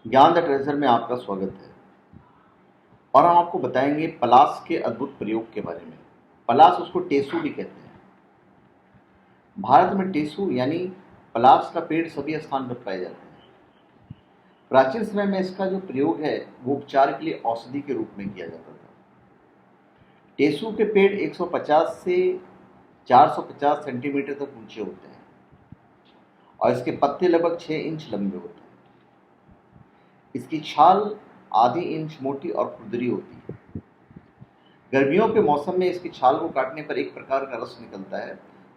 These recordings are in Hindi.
ज्ञान द ट्रेजर में आपका स्वागत है। और हम आपको बताएंगे पलास के अद्भुत प्रयोग के बारे में। पलास, उसको टेसू भी कहते हैं। भारत में टेसू यानी पलास का पेड़ सभी स्थान पर पाए जाते हैं। प्राचीन समय में इसका जो प्रयोग है वो उपचार के लिए औषधि के रूप में किया जाता था। टेसू के पेड़ 150 से 450 सेंटीमीटर तक ऊंचे होते हैं और इसके पत्ते लगभग 6 इंच लंबे होते हैं। इसकी छाल आधी इंच मोटी और खुरदरी होती है। गर्मियों के मौसम में इसकी छाल को काटने पर एक प्रकार का रस निकलता है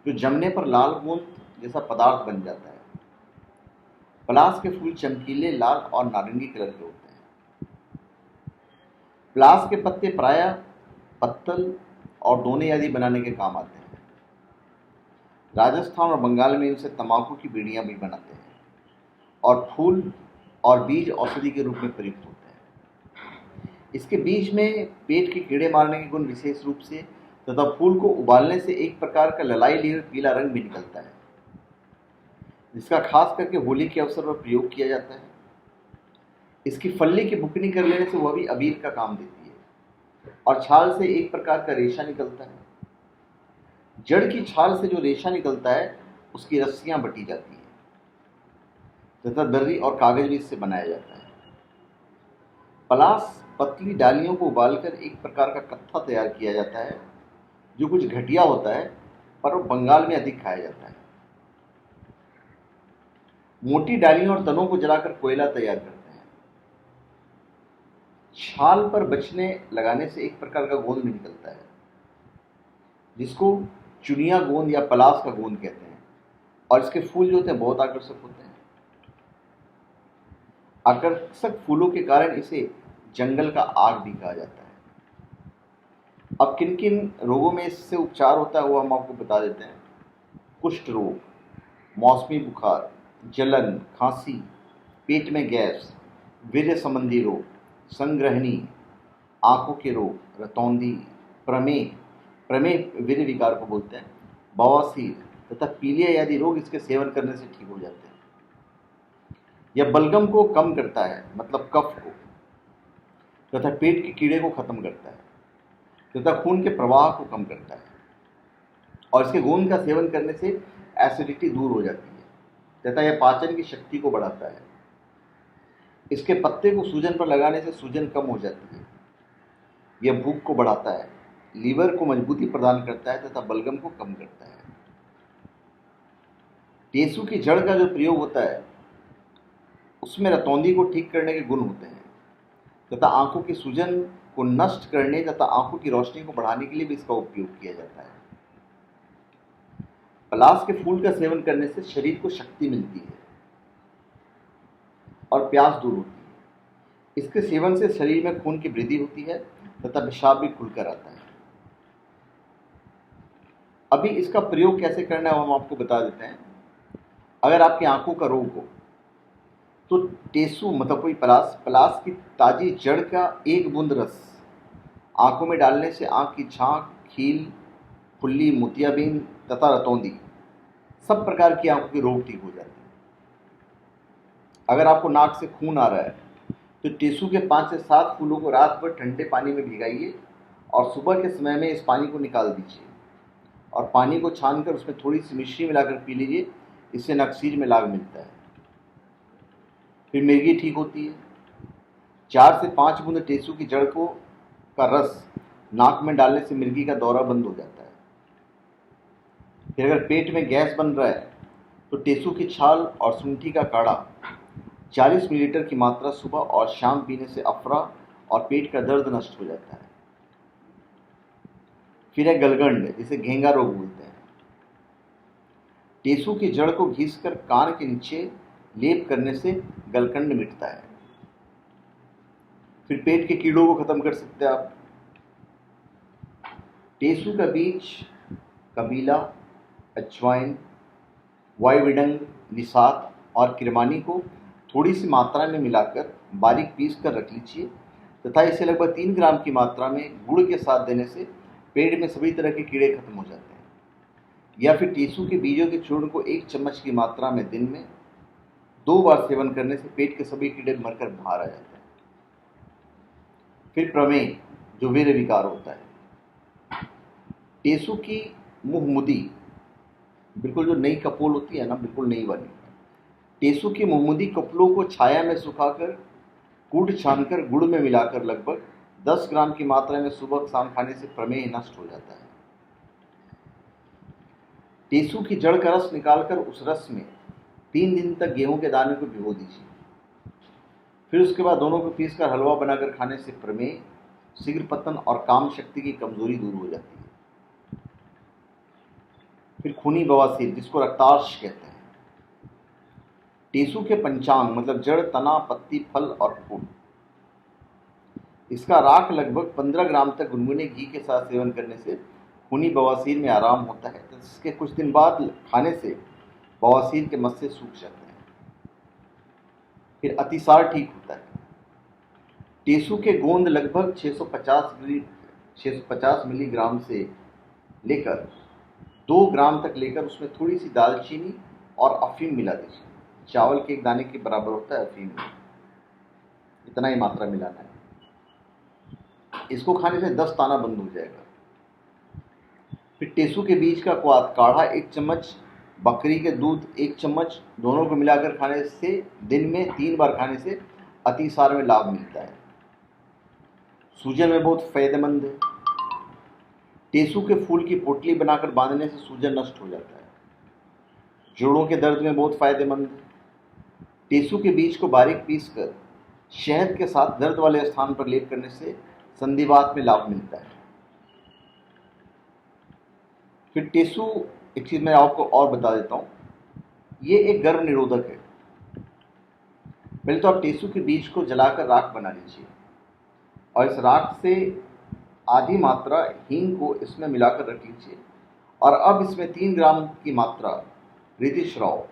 जो जमने पर लाल गोंद जैसा पदार्थ बन जाता है। पलास के फूल चमकीले लाल और नारंगी कलर के होते हैं। पलास के पत्ते प्रायः पत्तल और दोने आदि बनाने के काम आते हैं। राजस्थान और बंगाल में इनसे तंबाकू की बीड़ियां भी बनाते हैं और फूल और बीज औषधि के रूप में प्रयुक्त होते हैं। इसके बीज में पेट के कीड़े मारने के गुण विशेष रूप से तथा फूल को उबालने से एक प्रकार का ललाई लिए पीला रंग भी निकलता है, जिसका खास करके होली के अवसर पर प्रयोग किया जाता है। इसकी फल्ली की बुकनी कर लेने से वह भी अबीर का काम देती है और छाल से एक प्रकार का रेशा निकलता है। जड़ की छाल से जो रेशा निकलता है उसकी रस्सियां बटी जाती है तथा दर्री और कागज भी इससे बनाया जाता है। पलास पतली डालियों को उबालकर एक प्रकार का कत्था तैयार किया जाता है जो कुछ घटिया होता है, पर वो बंगाल में अधिक खाया जाता है। मोटी डालियों और तनों को जलाकर कोयला तैयार करते हैं। छाल पर बचने लगाने से एक प्रकार का गोंद भी निकलता है जिसको चुनिया गोंद या पलास का गोंद कहते हैं और इसके फूल जो होते हैं बहुत आकर्षक होते हैं। आकर्षक फूलों के कारण इसे जंगल का आग भी कहा जाता है। अब किन किन रोगों में इससे उपचार होता है वो हम आपको बता देते हैं। कुष्ठ रोग, मौसमी बुखार, जलन, खांसी, पेट में गैस, वीर्य संबंधी रोग, संग्रहणी, आंखों के रोग, रतौंधी, प्रमेह, प्रमेह वीर्य विकार को बोलते हैं, बवासीर तथा पीलिया आदि रोग इसके सेवन करने से ठीक हो जाते हैं। यह बलगम को कम करता है, मतलब कफ को, तथा पेट के कीड़े को खत्म करता है तथा खून के प्रवाह को कम करता है और इसके गोंद का सेवन करने से एसिडिटी दूर हो जाती है तथा यह पाचन की शक्ति को बढ़ाता है। इसके पत्ते को सूजन पर लगाने से सूजन कम हो जाती है। यह भूख को बढ़ाता है, लीवर को मजबूती प्रदान करता है तथा बलगम को कम करता है। टेसू की जड़ का जो प्रयोग होता है उसमें रतौंधी को ठीक करने के गुण होते हैं तथा आंखों की सूजन को नष्ट करने तथा आंखों की रोशनी को बढ़ाने के लिए भी इसका उपयोग किया जाता है। पलास के फूल का सेवन करने से शरीर को शक्ति मिलती है और प्यास दूर होती है। इसके सेवन से शरीर में खून की वृद्धि होती है तथा पेशाब भी खुलकर आता है। अभी इसका प्रयोग कैसे करना है हम आपको बता देते हैं। अगर आपकी आंखों का रोग हो तो टेसू मतलब कोई पलास की ताजी जड़ का एक बूंद रस आंखों में डालने से आंख की झांक, खील, फुल्ली, मोतियाबिंद तथा रतौंधी सब प्रकार की आंखों के रोग ठीक हो जाते हैं। अगर आपको नाक से खून आ रहा है तो टेसू के 5 से 7 फूलों को रात भर ठंडे पानी में भिगाइए और सुबह के समय में इस पानी को निकाल दीजिए और पानी को छानकर उसमें थोड़ी सी मिश्री मिलाकर पी लीजिए। इससे नक्सीर में लाभ मिलता है। फिर मिर्गी ठीक होती है। 4 से 5 बूंद टेसू की जड़ का रस नाक में डालने से मिर्गी का दौरा बंद हो जाता है। फिर अगर पेट में गैस बन रहा है तो टेसू की छाल और सूंठी का काढ़ा 40 मिलीलीटर की मात्रा सुबह और शाम पीने से अफरा और पेट का दर्द नष्ट हो जाता है। फिर है गलगंड, जिसे घेंगा रोग बोलते हैं। टेसू की जड़ को घिसकर कान के नीचे लेप करने से गलकंड मिटता है। फिर पेट के कीड़ों को खत्म कर सकते हैं आप। टेसू का बीज, कबीला, अजवाइन, वायुविडंग, निषाद और किरमानी को थोड़ी सी मात्रा में मिलाकर बारीक पीस कर रख लीजिए तथा इसे लगभग 3 ग्राम की मात्रा में गुड़ के साथ देने से पेट में सभी तरह के कीड़े खत्म हो जाते हैं। या फिर टेसू के बीजों के चूर्ण को 1 चम्मच की मात्रा में दिन में 2 बार सेवन करने से पेट के सभी कीड़े मरकर बाहर आ जाते हैं। फिर प्रमेह, जो वीर्य विकार होता है। टेसु की मुहमुदी, बिल्कुल जो नई कपोल होती है ना, बिल्कुल नई वाली, टेसु की मुहमुदी कपोलों को छाया में सुखाकर कूट छानकर गुड़ में मिलाकर लगभग 10 ग्राम की मात्रा में सुबह शाम खाने से प्रमेह नष्ट हो जाता है। टेसु की जड़ का रस निकालकर उस रस में 3 दिन तक गेहूं के दाने को भिगो दीजिए। फिर उसके बाद दोनों को पीसकर हलवा बनाकर खाने से प्रमेह, शीघ्र पतन और काम शक्ति की कमजोरी दूर हो जाती है। फिर खूनी बवासीर, जिसको रक्तार्श कहते हैं। टेसु के पंचांग मतलब जड़, तना, पत्ती, फल और फूल, इसका राख लगभग 15 ग्राम तक गुनगुने घी के साथ सेवन करने से खूनी बवासीर में आराम होता है। तो इसके कुछ दिन बाद खाने से बवासीर के मस्से सूख जाते हैं। फिर अतिसार ठीक होता है। टेसु के गोंद लगभग 650 मिलीग्राम से लेकर 2 ग्राम तक लेकर उसमें थोड़ी सी दालचीनी और अफीम मिला दीजिए। चावल के एक दाने के बराबर होता है अफीम, इतना ही मात्रा मिलाना है। इसको खाने से 10 ताना बंद हो जाएगा। फिर टेसु के बीज का काढ़ा 1 चम्मच, बकरी के दूध 1 चम्मच, दोनों को मिलाकर खाने से दिन में 3 बार खाने से अतिसार में लाभ मिलता है। सूजन में बहुत फायदेमंद है। टेसु के फूल की पोटली बनाकर बांधने से सूजन नष्ट हो जाता है। जोड़ों के दर्द में बहुत फायदेमंद है। टेसु के बीज को बारीक पीसकर शहद के साथ दर्द वाले स्थान पर लेप करने से संधिवात में लाभ मिलता है। फिर टेसु, एक चीज मैं आपको और बता देता हूं, ये एक गर्भ निरोधक है। पहले तो आप टेसु के बीज को जलाकर राख बना लीजिए और इस राख से आधी मात्रा हींग को इसमें मिलाकर रख लीजिए। और अब इसमें 3 ग्राम की मात्रा ऋतुस्राव,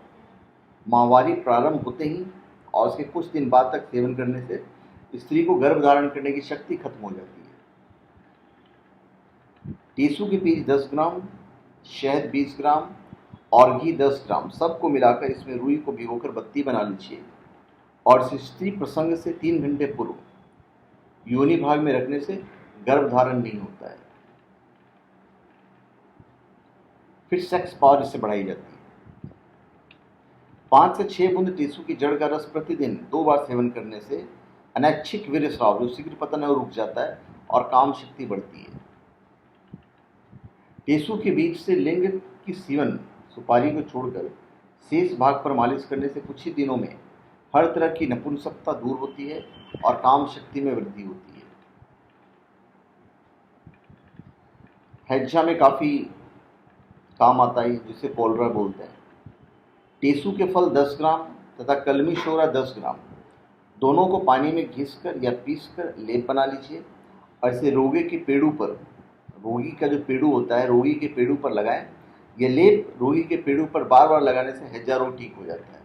माहवारी प्रारंभ होते ही और उसके कुछ दिन बाद तक सेवन करने से स्त्री को गर्भ धारण करने की शक्ति खत्म हो जाती है। टेसु के बीज 10 ग्राम, शहद 20 ग्राम और घी 10 ग्राम, सबको मिलाकर इसमें रुई को भिगोकर बत्ती बना लीजिए और स्त्री प्रसंग से 3 घंटे पूर्व योनि भाग में रखने से गर्भ धारण नहीं होता है। फिर सेक्स पावर इससे बढ़ाई जाती है। 5 से 6 बूंद टेसु की जड़ का रस प्रतिदिन 2 बार सेवन करने से अनैच्छिक वीर्य स्राव, जो शीघ्र पतन है, रुक जाता है और काम शक्ति बढ़ती है। टेसु के बीज से लिंग की सीवन सुपारी को छोड़कर शेष भाग पर मालिश करने से कुछ ही दिनों में हर तरह की नपुंसकता दूर होती है और काम शक्ति में वृद्धि होती है। हैजा में काफ़ी काम आता है, जिसे कोलरा बोलते हैं। टेसु के फल 10 ग्राम तथा कलमी शोरा 10 ग्राम, दोनों को पानी में घिसकर या पीसकर लेप बना लीजिए और इसे रोगी के पेड़ों पर, रोगी का जो पेड़ू होता है, रोगी के पेड़ों पर लगाएं। यह लेप रोगी के पेड़ों पर बार बार लगाने से हैजा रोग ठीक हो जाता है।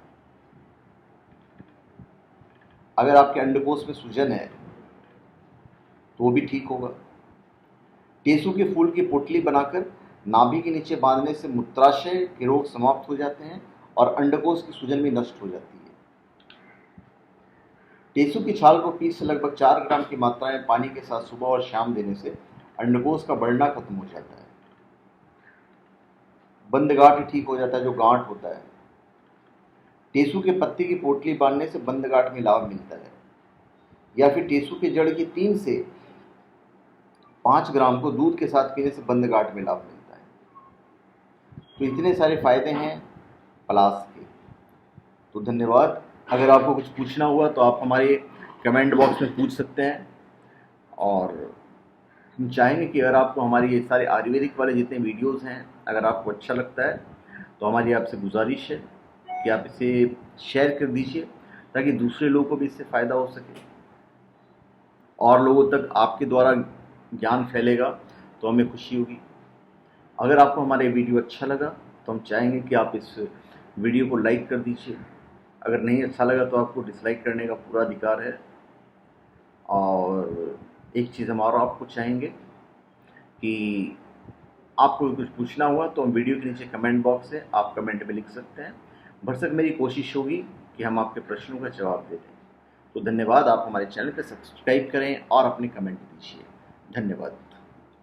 अगर आपके अंडकोश में सूजन है तो वो भी ठीक होगा। टेसु के फूल की पोटली बनाकर नाभि के नीचे बांधने से मूत्राशय के रोग समाप्त हो जाते हैं और अंडकोश की सूजन भी नष्ट हो जाती है। टेसु की छाल को पीस लगभग 4 ग्राम की मात्रा में पानी के साथ सुबह और शाम देने से अंडकोश का बढ़ना खत्म हो जाता है। बंद गांठ ठीक हो जाता है, जो गांठ होता है। टेसु के पत्ती की पोटली बांधने से बंद गांठ में लाभ मिलता है। या फिर टेसु के जड़ की 3 से 5 ग्राम को दूध के साथ पीने से बंद गांठ में लाभ मिलता है। तो इतने सारे फायदे हैं पलास के। तो धन्यवाद। अगर आपको कुछ पूछना हुआ तो आप हमारे कमेंट बॉक्स में पूछ सकते हैं। और हम चाहेंगे कि अगर आपको हमारी ये सारे आयुर्वेदिक वाले जितने वीडियोस हैं, अगर आपको अच्छा लगता है तो हमारी आपसे गुजारिश है कि आप इसे शेयर कर दीजिए ताकि दूसरे लोगों को भी इससे फ़ायदा हो सके और लोगों तक आपके द्वारा ज्ञान फैलेगा तो हमें खुशी होगी। अगर आपको हमारा ये वीडियो अच्छा लगा तो हम चाहेंगे कि आप इस वीडियो को लाइक कर दीजिए। अगर नहीं अच्छा लगा तो आपको डिसलाइक करने का पूरा अधिकार है। और एक चीज़ हम और आपको चाहेंगे कि आपको कुछ पूछना हुआ तो हम वीडियो के नीचे कमेंट बॉक्स है, आप कमेंट में लिख सकते हैं। भरसक मेरी कोशिश होगी कि हम आपके प्रश्नों का जवाब दे दें। तो धन्यवाद, आप हमारे चैनल को सब्सक्राइब करें और अपने कमेंट दीजिए। धन्यवाद।